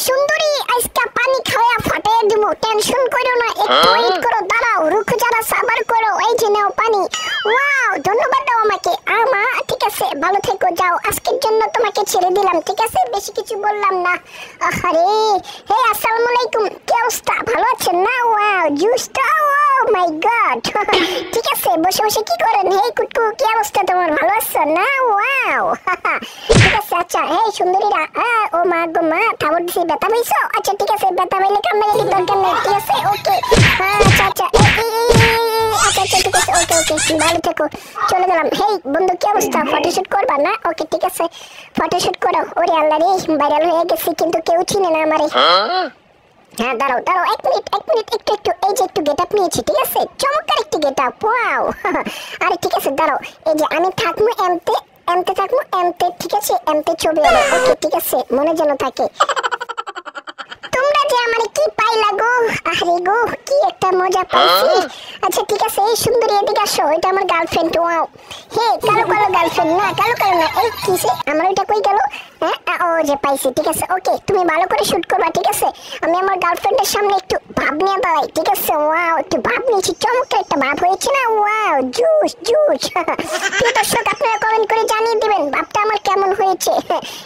সুন্দরী আজকে পানি খাওয়া ফাটিয়ে দিব, টেনশন করো না, একটু ওয়েট করো, দাঁড়াও, রুকো যারা, সাবার করো, এই যে নাও পানি। ওয়াও, ধন্যবাদ দাও আমাকে। আমা ঠিক আছে, ভালো থেকো, যাও, আজকের জন্য তোমাকে ছেড়ে দিলাম, ঠিক আছে, বেশি কিছু বললাম না। আরে হে, আসসালামু আলাইকুম, কি অবস্থা, ভালো আছেন না? ওয়াও, জুসটা, ও মাই গড। ঠিক আছে, বসে বসে কি করেন? হে কুটকু, কি অবস্থা তোমার, ভালো আছো না? ওয়াও, ঠিক আছে। আচ্ছা হে সুন্দরীরা, ও মা গো মা, থাবর দিছি, ব্যথা পাইছো? আচ্ছা ঠিক আছে, ব্যথা পাইলে কান্নাকাটি দরকার নেই, ঠিক আছে, ওকে। আচ্ছা আচ্ছা, আচ্ছা আচ্ছা, ঠিক আছে, ওকে ওকে, ভালো থেকো, চলে গেলাম। হেই বন্ধু, কি অবস্থা, ফটোশুট করবা না? ওকে ঠিক আছে, ফটোশুট করো। ওরে আল্লাহ রে, ভাইরাল হয়ে গেছি, কিন্তু কেউ চিনে না আমারে। হ্যাঁ দাঁড়াও দাঁড়াও, এক মিনিট একটু একটু, এই যে একটু গেট আপ নিয়েছি, ঠিক আছে, চমৎকার একটি গেট আপ, ওয়াও। আরে ঠিক আছে, দাঁড়াও, এই যে আমি থাকবো এমতে থাকবো এমতে, ঠিক আছে, এমতে ছবি হবে, ওকে ঠিক আছে, মনে যেন থাকে। তোমরা যে আমারে কি পাইলা গো, আরে গো, কি একটা মজা পাইছি। আচ্ছা ঠিক আছে, এই সুন্দরী এদিকে আসো, এটা আমার গার্লফ্রেন্ড। ওয়াও, হে, কালো কালো গার্লফ্রেন্ড না, কালো কালো না, এই কিসে আমার ওইটা কই গেল? হ্যাঁ, ও যে পাইছি, ঠিক আছে, ওকে, তুমি ভালো করে শুট করবা, ঠিক আছে। আমি আমার গার্লফ্রেন্ডের সামনে একটু ভাব নিয়ে দাঁড়াই, ঠিক আছে। ওয়াও, একটু ভাব নিয়েছি, চমৎকার একটা ভাব হয়েছে না? Wow, juice juice. প্রিয় দর্শক, আপনারা কমেন্ট করে জানিয়ে দিবেন ভাবটা আমার কেমন হয়েছে।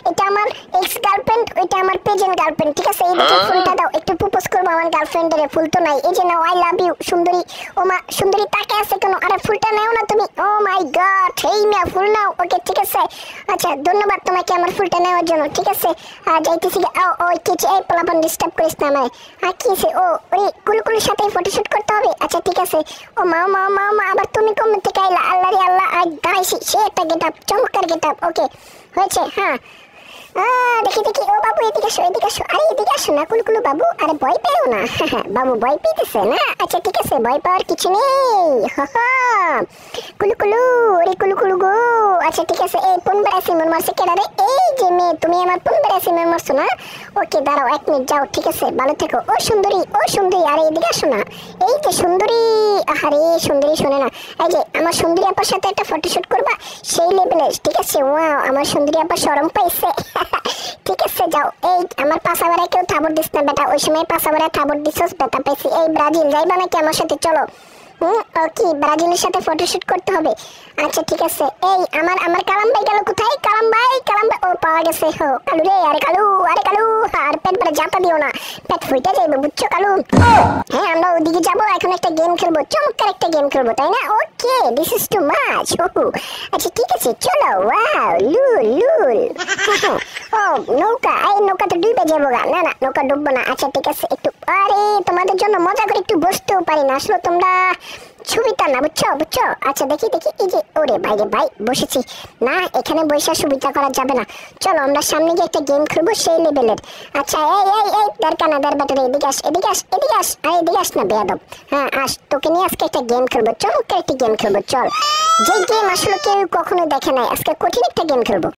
এটা আমার এক্স গার্লফ্রেন্ড, ওইটা আমার প্রেজেন্ট গার্লফ্রেন্ড, ঠিক আছে। এই দেখো ফুলটা দাও, একটু প্রপোজ করবো আমার গার্লফ্রেন্ডের। ফুল তো নাই, এই যে নাও, আই লাভ ইউ সুন্দরী। ও মা, সুন্দরী তাকে আছে কেন? আরে ফুলটা নাও না তুমি। ও মাই গড, এই মিয়া, ফুল নাও, ওকে ঠিক আছে। আচ্ছা ধন্যবাদ তোমাকে আমার ফুলটা নেওয়ার জন্য, ঠিক আছে। যাইতেছি, ও কিছু, এই পোলাপান ডিস্টার্ব করিস না আমায়। আর কি আছে, ও ওই কুলকুলের সাথে ফটোশুট করতে হবে। আচ্ছা ঠিক আছে। ও মা মা মা মা, আবার তুমি কম থেকে আইলা, আল্লাহ রে আল্লাহ, আর দাঁড়াইছি, সে একটা গেট আপ, চমৎকার গেট আপ, ওকে হয়েছে। হ্যাঁ দেখি দেখি, ও বাবু এদিকে আসো, এদিকে আসো, আরে এদিকে আসো না কুলকুলু বাবু, আরে ভয় পেও না। বাবু ভয় পেতেছে না? আচ্ছা ঠিক আছে, ভয় পাওয়ার কিছু নেই। কুলকুলু, ওরে কুলকুলু গো। আচ্ছা ঠিক আছে, এই কোন বেড়া সিমন মারছে কেডারে? এই যে মেয়ে, তুমি আমার কোন বেড়া সিমন মারছো না? ওকে দাঁড়াও, এক মিনিট, যাও, ঠিক আছে, ভালো থেকো। ও সুন্দরী, ও সুন্দরী, আরে এদিকে আসো না। এই যে সুন্দরী, আরে সুন্দরী শোনে না, এই যে আমার সুন্দরী আপার সাথে একটা ফটোশুট করবা, সেই লেভেলের, ঠিক আছে। ওয়াও, আমার সুন্দরী আপা শরম পাইছে। ঠিক আছে, যাও। এই আমার পাশাবাড়ায় কেউ থাবর দিস না বেটা, ওই সময় পাশাবাড়ায় থাবর দিছস, বেটা পাইছি। এই ব্রাজিল যাইবা নাকি আমার সাথে? চলো। কি ব্রাজিলের সাথে ফটোশুট করতে হবে? আচ্ছা ঠিক আছে। এই আমার কালাম ভাই গেল কোথায়? কালাম ভাই, ও পাওয়া গেছে। কালু রে, আরে কালু, আরে কালু, আর পেট ভরে জাতা দিও না, পেট ফুইটা যাইবে, বুঝছো কালু? হ্যাঁ, আমরা ওদিকে যাবো, এখন একটা গেম খেলবো, চমৎকার একটা গেম খেলবো, তাই না? ওকে, দিস ইজ টু মাচ। আচ্ছা ঠিক আছে, চলো। ওয়াও, লুল লুল। ও নৌকা, এই নৌকা তো ডুবে যাবো গা। না না, নৌকা ডুববো না। আচ্ছা ঠিক আছে, একটু, আরে তোমাদের জন্য মজা করে একটু বসতেও পারি না, আসলে তোমরা সুবিধা না, বুঝছো বুঝছো। আচ্ছা দেখি দেখি, এই যে, ওরে ভাই রে ভাই, বসেছি না, এখানে বসে সুবিধা করা যাবে না। চলো আমরা সামনে গিয়ে একটা গেম খেলবো সেই লেভেলের। আচ্ছা এই দরকার না, ব্যাটারি, এদিকে আস এদিকে আস এদিকে আস, আরে এদিকে আস না বেয়াদব। হ্যাঁ আস, তোকে নিয়ে আজকে একটা গেম খেলবো, চমৎকার একটা গেম খেলবো, চল। যে গেম আসলে কেউ কখনো দেখে নাই, আজকে কঠিন একটা গেম খেলবো।